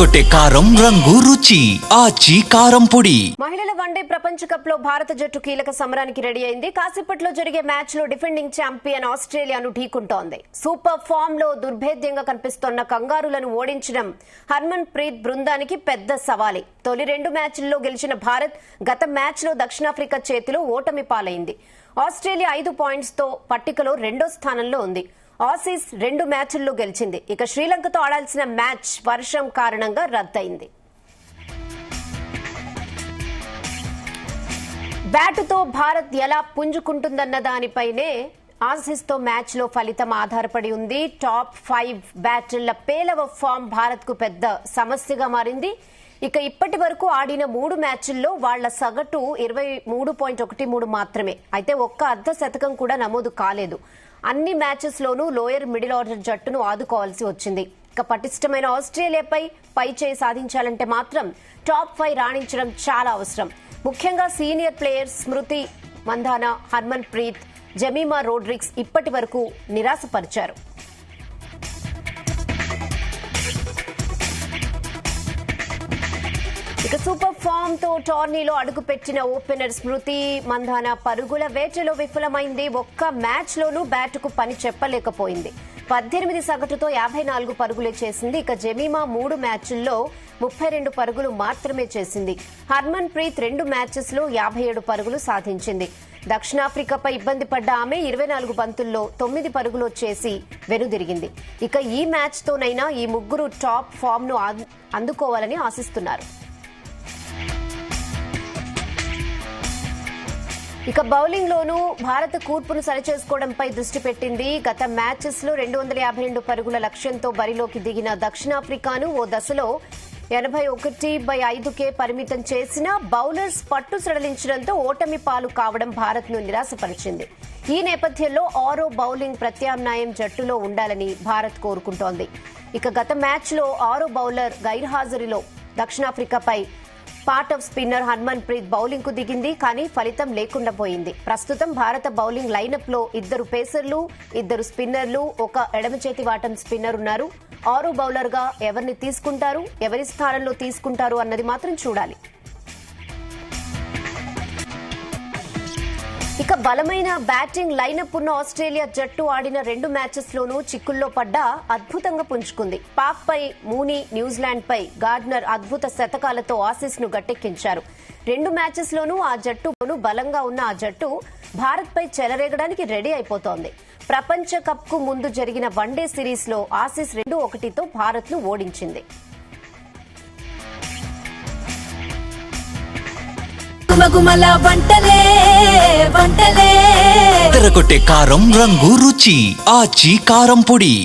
అదరగొట్టే కారం రంగు రుచి ఆచి కారం పొడి. మహిళల వన్డే ప్రపంచ కప్ లో భారత జట్టు కీలక సమరానికి రెడీ అయింది. కాసేపట్లో జరిగే మ్యాచ్ లో డిఫెండింగ్ ఛాంపియన్ ఆస్ట్రేలియాను ఢీకుంటోంది. సూపర్ ఫామ్ లో దుర్భేద్యంగా కనిపిస్తోన్న కంగారులను ఓడించడం హర్మన్ ప్రీత్ బృందానికి పెద్ద సవాలే. తొలి 2 మ్యాచ్ల్లో గెలిచిన భారత్ గత మ్యాచ్ లో దక్షిణాఫ్రికా చేతిలో ఓటమి పాలైంది. ఆస్ట్రేలియా 5 పాయింట్స్ తో పట్టికలో 2వ స్థానంలో ఉంది. ఆసీస్ 2 మ్యాచ్ల్లో గెలిచింది. ఇక శ్రీలంకతో ఆడాల్సిన మ్యాచ్ వర్షం కారణంగా రద్దయింది. బ్యాటుతో భారత్ ఎలా పుంజుకుంటుందన్న దానిపైనే ఆసీస్ తో మ్యాచ్ లో ఫలితం ఆధారపడి ఉంది. టాప్ 5 బ్యాటర్ల పేలవ ఫామ్ భారత్ కు పెద్ద సమస్యగా మారింది. ఇక ఇప్పటి వరకు ఆడిన 3 మ్యాచ్ల్లో వాళ్ల సగటు 23.13 మాత్రమే. అయితే ఒక్క అర్ధ శతకం కూడా నమోదు కాలేదు. అన్ని మ్యాచెస్ లోనూ లోయర్ మిడిల్ ఆర్డర్ జట్టును ఆదుకోవాల్సి వచ్చింది. ఇక పటిష్టమైన ఆస్ట్రేలియాపై పైచేయి సాధించాలంటే మాత్రం టాప్ 5 రాణించడం చాలా అవసరం. ముఖ్యంగా సీనియర్ ప్లేయర్స్ స్మృతి మంధానా, హర్మన్ ప్రీత్, జమీమా రోడ్రిగ్స్ ఇప్పటి వరకు నిరాశపరిచారు. ఇక సూపర్ ఫామ్ తో టోర్నీలో అడుగుపెట్టిన ఓపెనర్ స్మృతి మంధానా పరుగుల వేటలో విఫలమైంది. ఒక్క మ్యాచ్ లోనూ బ్యాటుకు పని చెప్పలేకపోయింది. 18 సగటుతో 54 పరుగులే చేసింది. ఇక జమీమా 3 మ్యాచ్ల్లో 32 పరుగులు మాత్రమే చేసింది. హర్మన్ ప్రీత్ 2 మ్యాచెస్ లో 57 పరుగులు సాధించింది. దక్షిణాఫ్రికాపై ఇబ్బంది పడ్డ ఆమె 24 బంతుల్లో 9 పరుగులు చేసి వెనుదిరిగింది. ఇక ఈ మ్యాచ్ తోనైనా ఈ ముగ్గురు టాప్ ఫామ్ ను అందుకోవాలని ఆశిస్తున్నారు. ఇక బౌలింగ్ లోనూ భారత కూర్పును సరిచేసుకోవడంపై దృష్టి పెట్టింది. గత మ్యాచెస్ లో 252 పరుగుల లక్ష్యంతో బరిలోకి దిగిన దక్షిణాఫ్రికాను ఓ దశలో 81/5కే పరిమితం చేసిన బౌలర్స్ పట్టు సడలించడంతో ఓటమి పాలు కావడం భారత్ ను నిరాశపరిచింది. ఈ నేపథ్యంలో ఆరో బౌలింగ్ ప్రత్యామ్నాయం జట్టులో ఉండాలని భారత్ కోరుకుంటోంది. ఇక గత మ్యాచ్ లో ఆరో బౌలర్ గైర్హాజరీలో దక్షిణాఫ్రికాపై part off spinner Harmanpreet bowling కు దిగింది. కానీ ఫలితం లేకుండా పోయింది. ప్రస్తుతం భారత బౌలింగ్ లైనప్ లో 2 పేసర్లు, 2 స్పిన్నర్లు, ఒక ఎడమ చేతి వాటం స్పిన్నర్ ఉన్నారు. ఆరో బౌలర్ గా ఎవరిని తీసుకుంటారు, ఎవరి స్థానంలో తీసుకుంటారు అన్నది మాత్రం చూడాలి. ఇక బలమైన బ్యాటింగ్ లైనప్ ఉన్న ఆస్ట్రేలియా జట్టు ఆడిన 2 మ్యాచెస్ లోనూ చిక్కుల్లో పడ్డా అద్భుతంగా పుంజుకుంది. పాక్ పై మూనీ, న్యూజిలాండ్ పై గార్డ్నర్ అద్భుత శతకాలతో ఆసీస్ ను గట్టెక్కించారు. 2 మ్యాచెస్ లోనూ ఆ జట్టు బలంగా ఉన్న ఆ జట్టు భారత్ పై చెలరేగడానికి రెడీ అయిపోతోంది. ప్రపంచ కప్ కు ముందు జరిగిన వన్డే సిరీస్ లో ఆసీస్ 2-1తో భారత్ ను ఓడించింది. అదరగొట్టే కారం రంగు రుచి ఆచి కారం పొడి.